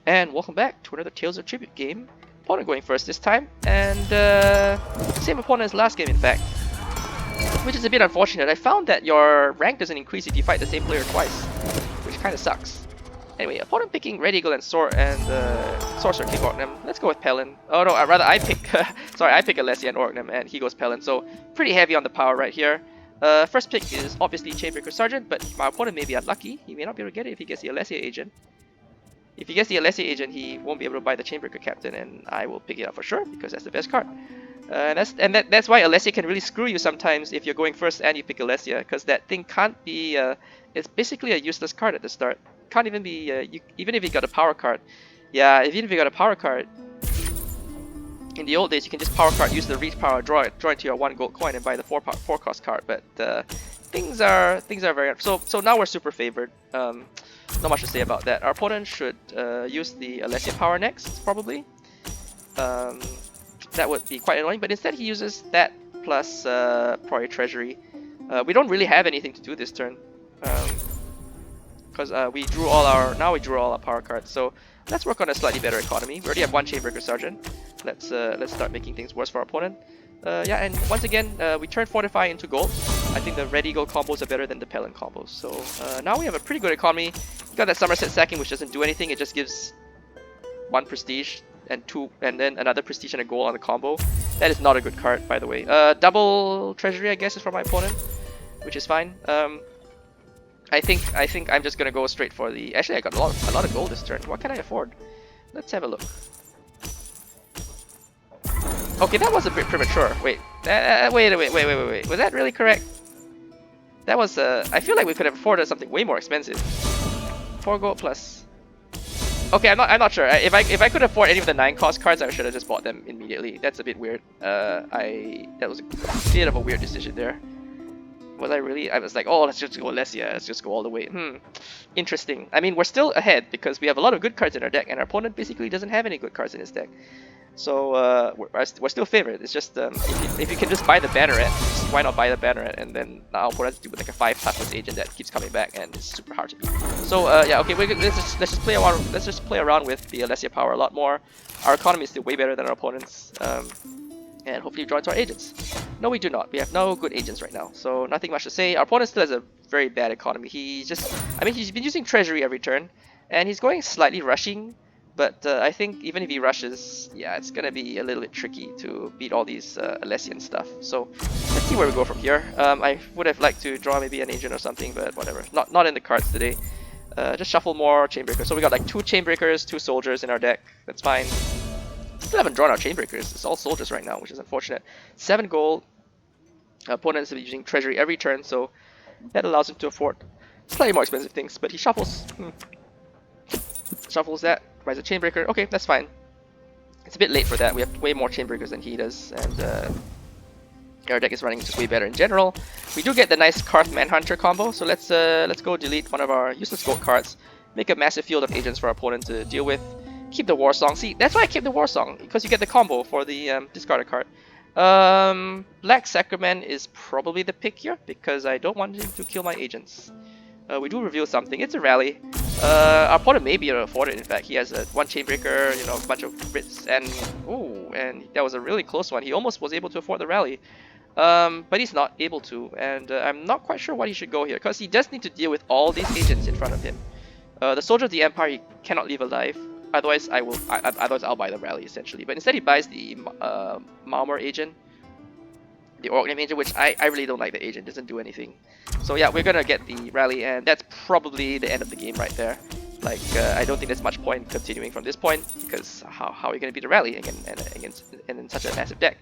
And welcome back to another Tales of Tribute game. Opponent going first this time, and same opponent as last game in fact. Which is a bit unfortunate. I found that your rank doesn't increase if you fight the same player twice, which kinda sucks. Anyway, opponent picking Red Eagle and Sword and Sorcerer King Orgnum. Let's go with Pelin. Oh no, rather I pick sorry, I pick Alessia and Orgnum and he goes Pelin, so pretty heavy on the power right here. First pick is obviously Chainbreaker Sergeant, but my opponent may be unlucky. He may not be able to get it if he gets the Alessia agent. If he gets the Alessia agent, he won't be able to buy the Chainbreaker Captain, and I will pick it up for sure because that's the best card. That's why Alessia can really screw you sometimes if you're going first and you pick Alessia, because that thing can't be. It's basically a useless card at the start. Can't even be. Even if you got a power card. Yeah, even if you got a power card. In the old days, you can just power card, use the reach power, draw it to your 1 gold coin, and buy the 4 cost card. But things are very so now we're super favored. Not much to say about that. Our opponent should use the Alessia power next, probably. That would be quite annoying, but instead he uses that plus probably Treasury. We don't really have anything to do this turn, because we drew all our power cards. So let's work on a slightly better economy. We already have 1 Chainbreaker Sergeant. Let's start making things worse for our opponent. Yeah, and once again, we turn Fortify into gold. I think the Red Eagle combos are better than the Pelin combos. So now we have a pretty good economy. We got that Somerset sacking, which doesn't do anything. It just gives 1 prestige and 2, and then another prestige and a gold on the combo. That is not a good card, by the way. Double Treasury, I guess, is for my opponent, which is fine. I think I'm just gonna go straight for the. Actually, I got a lot of gold this turn. What can I afford? Let's have a look. Okay, that was a bit premature. Wait, wait. Was that really correct? That was, I feel like we could have afforded something way more expensive. 4 gold plus. Okay, I'm not sure. If I could afford any of the 9 cost cards, I should have just bought them immediately. That's a bit weird. That was a bit of a weird decision there. Was I really? I was like, oh, let's just go Alessia. Let's just go all the way. Interesting. I mean, we're still ahead because we have a lot of good cards in our deck, and our opponent basically doesn't have any good cards in his deck. So we're still favored. It's just if you can just buy the Banneret, why not buy the Banneret? And then our opponent has to do like a 5 toughness agent that keeps coming back, and it's super hard to beat. So yeah, okay, let's just play around. Let's just play around with the Alessia power a lot more. Our economy is still way better than our opponents, and hopefully draw into our agents. No, we do not. We have no good agents right now, so nothing much to say. Our opponent still has a very bad economy. He's been using Treasury every turn, and he's going slightly rushing. But I think even if he rushes, yeah, it's gonna be a little bit tricky to beat all these Alessian stuff. So let's see where we go from here. I would have liked to draw maybe an agent or something, but whatever. Not in the cards today. Just shuffle more Chainbreakers. So we got like 2 Chainbreakers, 2 soldiers in our deck. That's fine. Still haven't drawn our Chainbreakers. It's all soldiers right now, which is unfortunate. 7 gold. Opponents will be using Treasury every turn, so that allows him to afford slightly more expensive things. But he shuffles. Shuffles that. Buys a Chainbreaker. Okay, that's fine. It's a bit late for that. We have way more Chainbreakers than he does, and our deck is running just way better in general. We do get the nice Karth Manhunter combo, so let's go delete one of our useless gold cards, make a massive field of agents for our opponent to deal with. Keep the War Song. See, that's why I kept the War Song, because you get the combo for the discarded card. Black Sacrament is probably the pick here because I don't want him to kill my agents. We do reveal something. It's a rally. Our opponent may be able to afford it. In fact, he has a 1 Chainbreaker, you know, a bunch of Brits, and and that was a really close one. He almost was able to afford the rally, but he's not able to, and I'm not quite sure what he should go here because he does need to deal with all these agents in front of him. The Soldier of the Empire he cannot leave alive. Otherwise, otherwise I'll buy the rally essentially. But instead, he buys the Malmor agent. The Orgnum agent, which I really don't like. The agent doesn't do anything. So yeah, we're gonna get the rally, and that's probably the end of the game right there. Like I don't think there's much point continuing from this point because how are you gonna beat the rally against in such a massive deck?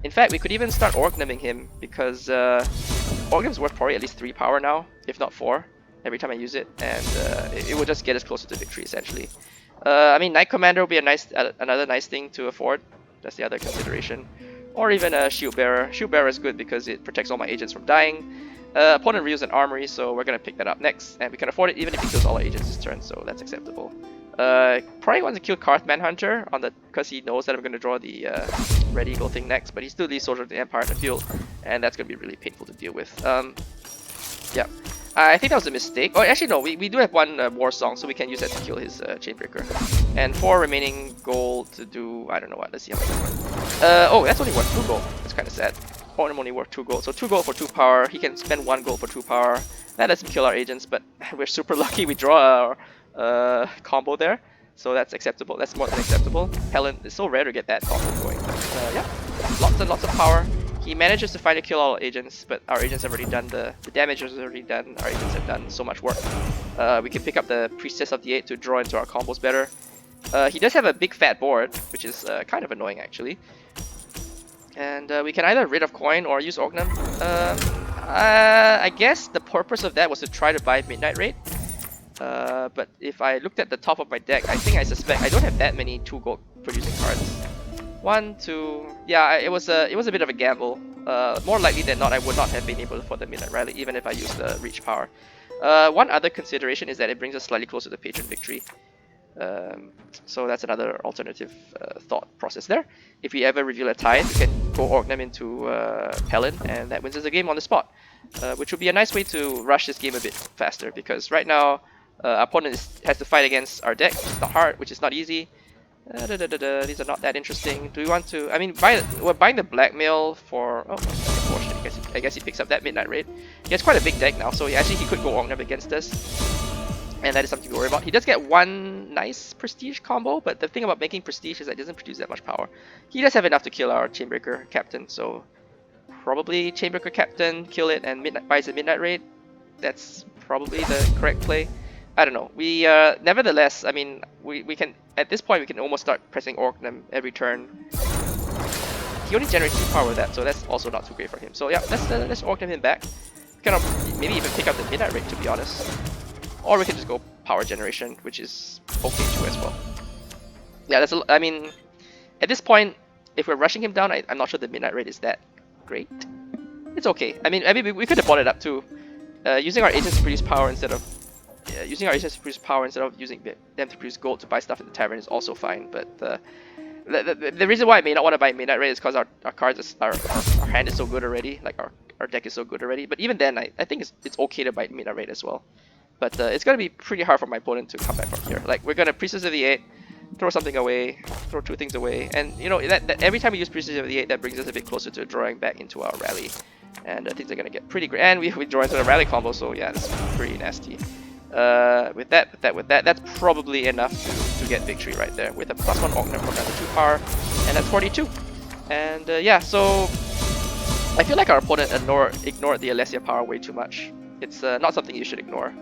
In fact, we could even start Orgnuming him because Orgnum's worth probably at least 3 power now, if not 4, every time I use it, and it will just get us closer to victory essentially. I mean, Knight Commander will be another nice thing to afford. That's the other consideration. Or even a Shield Bearer. Shield Bearer is good because it protects all my agents from dying. Opponent reveals an Armory, so we're gonna pick that up next, and we can afford it even if he kills all our agents this turn, so that's acceptable. Probably wants to kill Karth Manhunter on the because he knows that I'm gonna draw the Red Eagle thing next, but he still leaves Soldier of the Empire in the field, and that's gonna be really painful to deal with. Yeah. I think that was a mistake. Oh, actually no, we do have one war song, so we can use that to kill his Chainbreaker. And 4 remaining gold to do, I don't know what, let's see how much that's worth. Oh, that's only worth 2 gold. That's kind of sad. Opponent only worth 2 gold. So 2 gold for 2 power. He can spend 1 gold for 2 power. That lets him kill our agents, but we're super lucky we draw our combo there. So that's acceptable. That's more than acceptable. Pelin, it's so rare to get that combo going. But yeah, lots and lots of power. He manages to finally kill all our agents, but our agents have already done the damage is already done. Our agents have done so much work. We can pick up the Priestess of the 8 to draw into our combos better. He does have a big fat board, which is kind of annoying actually. And we can either rid of coin or use Ognum. I guess the purpose of that was to try to buy Midnight Raid. But if I looked at the top of my deck, I suspect I don't have that many 2 gold producing cards. 1, 2, yeah, it was a bit of a gamble. More likely than not, I would not have been able for the Midnight Rally, even if I used the Reach power. One other consideration is that it brings us slightly closer to Patron Victory. So that's another alternative thought process there. If we ever reveal a Tide, we can go Orgnum into Pelin, and that wins us the game on the spot. Which would be a nice way to rush this game a bit faster, because right now our opponent has to fight against our deck, which is not hard, which is not easy. These are not that interesting. Do we want to? I mean, we're buying the blackmail for. Oh, unfortunately, I guess he picks up that Midnight Raid. He has quite a big deck now, so he could go Orgnum against us, and that is something to worry about. He does get one nice prestige combo, but the thing about making prestige is that it doesn't produce that much power. He does have enough to kill our Chainbreaker Captain, so probably Chainbreaker Captain, kill it, and buys a Midnight Raid. That's probably the correct play. I don't know. We nevertheless, I mean, we can at this point we can almost start pressing Orgnum every turn. He only generates 2 power with that, so that's also not too great for him. So yeah, let's Orgnum him back. Kind of maybe even pick up the Midnight Raid, to be honest, or we can just go power generation, which is okay too as well. Yeah, I mean, at this point, if we're rushing him down, I'm not sure the Midnight Raid is that great. It's okay. I mean, we could have bought it up too. Using our agents to produce power instead of using them to produce gold to buy stuff in the tavern is also fine. But the reason why I may not want to buy Midnight Raid is because our cards our hand is so good already. Like our deck is so good already. But even then, I think it's okay to buy Midnight Raid as well. But it's gonna be pretty hard for my opponent to come back from here. Like, we're gonna Priestess of the 8, throw something away, throw 2 things away, and you know that every time we use Priestess of the 8, that brings us a bit closer to drawing back into our rally, and things are gonna get pretty great. And we draw into the rally combo, so yeah, that's pretty nasty. With that, that's probably enough to get victory right there with a +1 Orgnum from another 2 power, and that's 42. And yeah, so I feel like our opponent ignored the Alessia power way too much. It's not something you should ignore.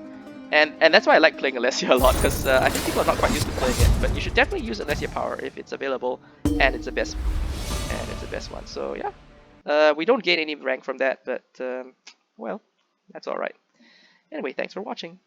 And that's why I like playing Alessia a lot, because I think people are not quite used to playing it. But you should definitely use Alessia power if it's available, and it's the best one. So yeah, we don't gain any rank from that, but well, that's all right. Anyway, thanks for watching.